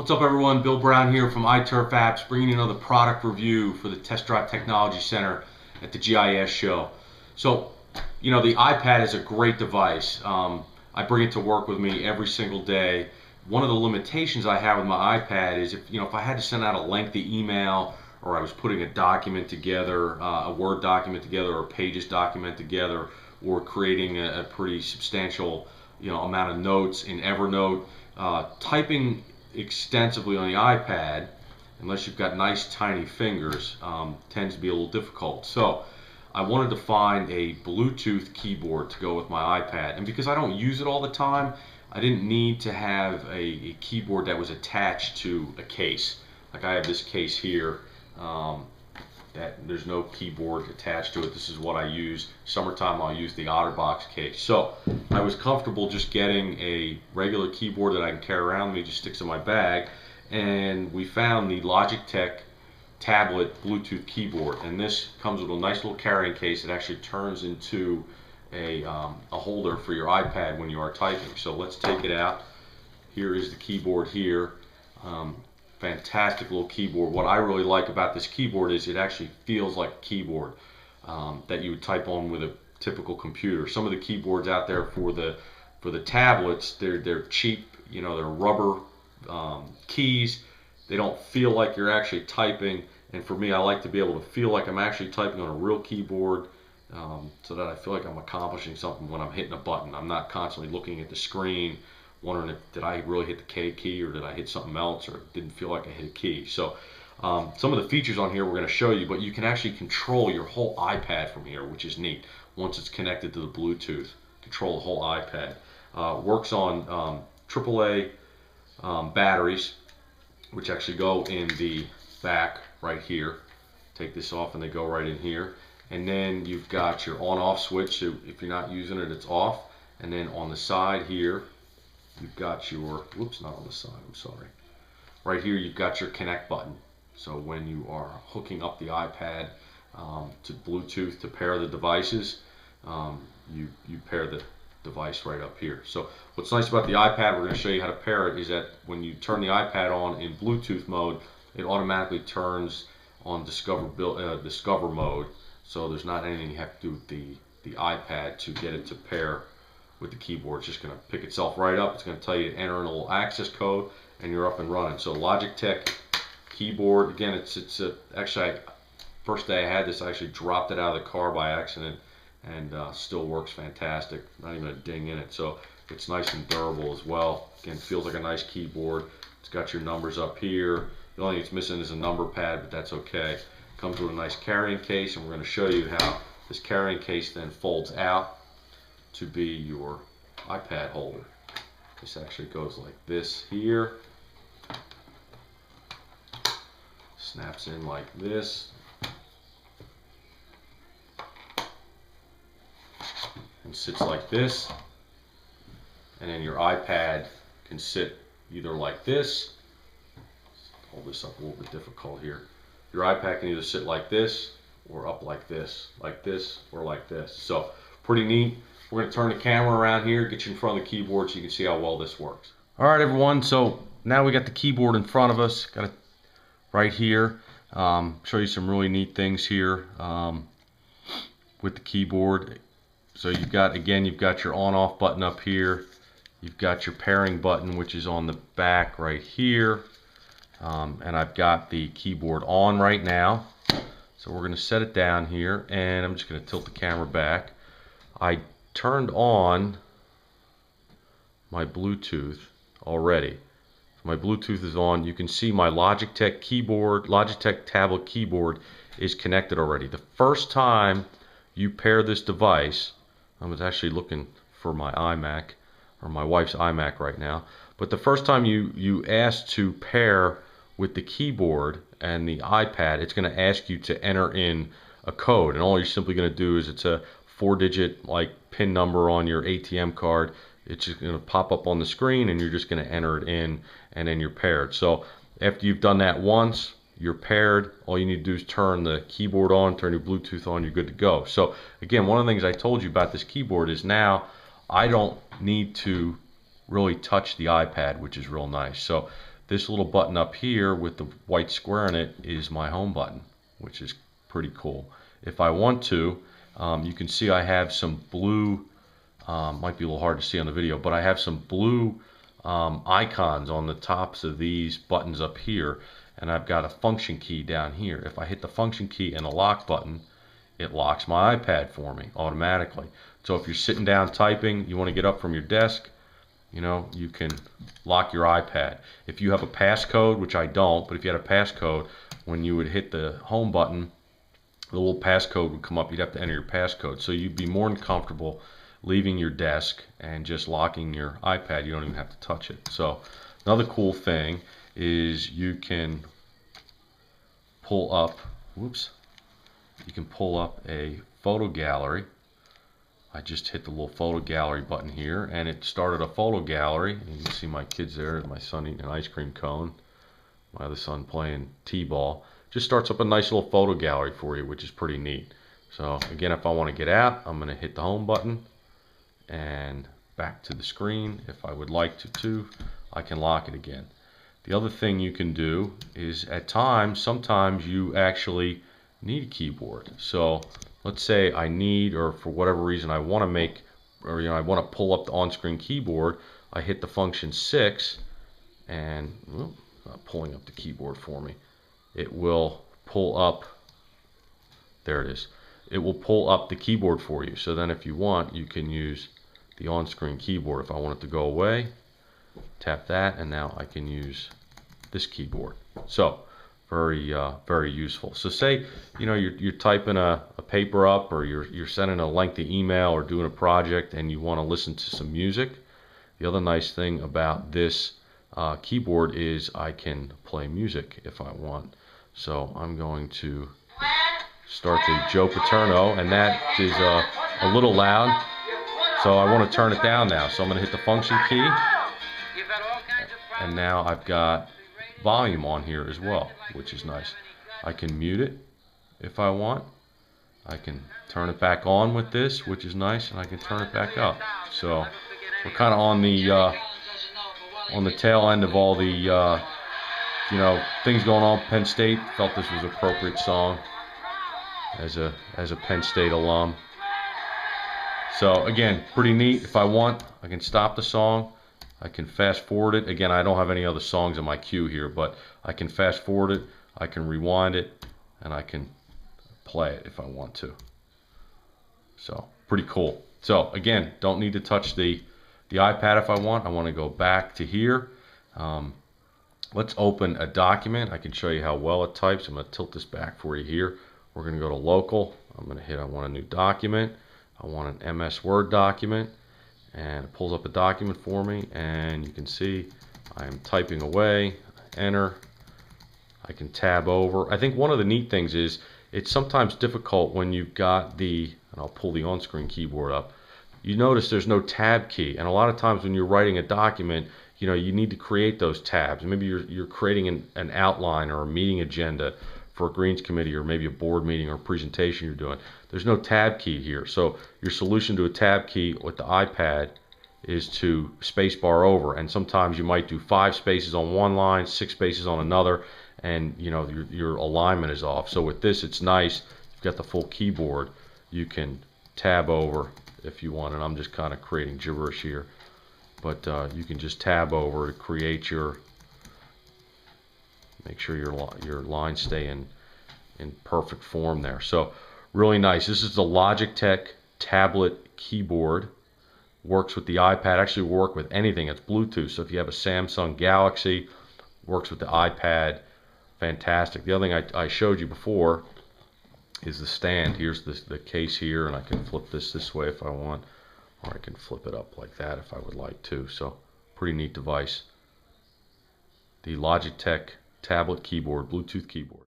What's up everyone, Bill Brown here from iTurf Apps, bringing you another product review for the Test Drive Technology Center at the GIS show. So, the iPad is a great device. I bring it to work with me every single day. One of the limitations I have with my iPad is if I had to send out a lengthy email, or I was putting a document together, a Word document together, or a Pages document together, or creating a pretty substantial amount of notes in Evernote, typing extensively on the iPad, unless you've got nice tiny fingers, tends to be a little difficult. So I wanted to find a Bluetooth keyboard to go with my iPad, and because I don't use it all the time, I didn't need to have a keyboard that was attached to a case. Like I have this case here, that there's no keyboard attached to it. This is what I use. Summertime I'll use the OtterBox case. So I was comfortable just getting a regular keyboard that I can carry around with me, just sticks in my bag, and we found the Logitech tablet Bluetooth keyboard, and this comes with a nice little carrying case. It actually turns into a holder for your iPad when you are typing. So let's take it out. Here is the keyboard here. Fantastic little keyboard. What I really like about this keyboard is it actually feels like a keyboard that you would type on with a typical computer. Some of the keyboards out there for the tablets, they're cheap. They're rubber keys. They don't feel like you're actually typing. And for me, I like to be able to feel like I'm actually typing on a real keyboard, so that I feel like I'm accomplishing something when I'm hitting a button. I'm not constantly looking at the screen wondering did I really hit the K key, or did I hit something else, or didn't feel like I hit a key. So some of the features on here we're going to show you, but you can actually control your whole iPad from here, which is neat. Once it's connected to the Bluetooth, control the whole iPad. Works on AAA batteries, which actually go in the back right here. Take this off and they go right in here. And then you've got your on-off switch, so if you're not using it, it's off. And then on the side here, you've got your, whoops, not on the side, I'm sorry. Right here, you've got your connect button. So when you are hooking up the iPad to Bluetooth to pair the devices, you pair the device right up here. So what's nice about the iPad, we're going to show you how to pair it, is that when you turn the iPad on in Bluetooth mode, it automatically turns on Discover mode. So there's not anything you have to do with the iPad to get it to pair with the keyboard. It's just going to pick itself right up. It's going to tell you to enter in a little access code, and you're up and running. So Logitech keyboard, again, actually, first day I had this, I actually dropped it out of the car by accident, and still works fantastic. Not even a ding in it. So it's nice and durable as well. Again, feels like a nice keyboard. It's got your numbers up here. The only thing it's missing is a number pad, but that's okay. Comes with a nice carrying case, and we're going to show you how this carrying case then folds out to be your iPad holder. This actually goes like this here, snaps in like this, and sits like this, and then your iPad can sit either like this. Hold this up a little bit difficult here. Your iPad can either sit like this, or up like this, or like this. So pretty neat. We're going to turn the camera around here, get you in front of the keyboard so you can see how well this works. Alright everyone, so now we got the keyboard in front of us. Got it right here. Show you some really neat things here with the keyboard. So you've got your on-off button up here. You've got your pairing button, which is on the back right here. And I've got the keyboard on right now. So we're going to set it down here, and I'm just going to tilt the camera back. I turned on my Bluetooth already. So my Bluetooth is on. You can see my Logitech tablet keyboard is connected already. The first time you pair this device, I was actually looking for my iMac, or my wife's iMac right now, but the first time you ask to pair with the keyboard and the iPad, it's going to ask you to enter in a code, and all you're simply going to do is, it's a 4-digit PIN number on your ATM card. It's just going to pop up on the screen, and you're just going to enter it in, and then you're paired. So after you've done that once, you're paired. All you need to do is turn the keyboard on, turn your Bluetooth on, you're good to go. So again, one of the things I told you about this keyboard is now I don't need to really touch the iPad, which is real nice. So this little button up here with the white square in it is my home button, which is pretty cool. If I want to, you can see I have some blue, might be a little hard to see on the video, but I have some blue icons on the tops of these buttons up here, and I've got a function key down here. If I hit the function key and the lock button, it locks my iPad for me automatically. So if you're sitting down typing, you want to get up from your desk, you know, you can lock your iPad. If you have a passcode, which I don't, but if you had a passcode, when you would hit the home button, the little passcode would come up. You'd have to enter your passcode. So you'd be more than comfortable leaving your desk and just locking your iPad. You don't even have to touch it. So another cool thing is you can pull up, you can pull up a photo gallery. I just hit the little photo gallery button here, and it started a photo gallery. You can see my kids there, my son eating an ice cream cone, my other son playing t-ball. Just starts up a nice little photo gallery for you, which is pretty neat. So again, if I want to get out, I'm going to hit the home button and back to the screen. If I would like to, I can lock it again. The other thing you can do is at times, sometimes you actually need a keyboard. So let's say I need, or for whatever reason I want to make, or I want to pull up the on-screen keyboard. I hit the function 6, and not pulling up the keyboard for me. It will pull up. There it is. It will pull up the keyboard for you. So then, if you want, you can use the on-screen keyboard. If I want it to go away, tap that, and now I can use this keyboard. So very useful. So say you're typing a paper up, or you're sending a lengthy email or doing a project, and you want to listen to some music. The other nice thing about this keyboard is I can play music if I want. So I'm going to start the Joe Paterno, and that is a little loud. So I want to turn it down now. So I'm going to hit the function key, and now I've got volume on here as well, which is nice. I can mute it if I want. I can turn it back on with this, which is nice, and I can turn it back up. So we're kind of on the tail end of all the things going on at Penn State. Felt this was an appropriate song as a Penn State alum. So again, pretty neat. If I want, I can stop the song. I can fast forward it. Again, I don't have any other songs in my queue here, but I can fast forward it, I can rewind it, and I can play it if I want to. So pretty cool. So again, don't need to touch the iPad if I want. I want to go back to here. Let's open a document. I can show you how well it types. I'm going to tilt this back for you here. We're going to go to local. I'm going to hit, I want a new document. I want an MS Word document. And it pulls up a document for me, and you can see I'm typing away. Enter. I can tab over. I think one of the neat things is it's sometimes difficult when you've got and I'll pull the on-screen keyboard up. You notice there's no tab key, and a lot of times when you're writing a document, you need to create those tabs. Maybe you're creating an outline or a meeting agenda for a Greens committee, or maybe a board meeting or a presentation you're doing. There's no tab key here. So your solution to a tab key with the iPad is to spacebar over. And sometimes you might do 5 spaces on one line, 6 spaces on another, and your alignment is off. So with this, it's nice. You've got the full keyboard. You can tab over if you want, and I'm just kind of creating gibberish here. But you can just tab over to create make sure your lines stay in perfect form there. So really nice. This is the Logitech tablet keyboard. Works with the iPad. Actually work with anything. It's Bluetooth. So if you have a Samsung Galaxy, works with the iPad. Fantastic. The other thing I showed you before is the stand. Here's the case here, and I can flip this way if I want, or I can flip it up like that if I would like to. So pretty neat device. The Logitech tablet keyboard, Bluetooth keyboard.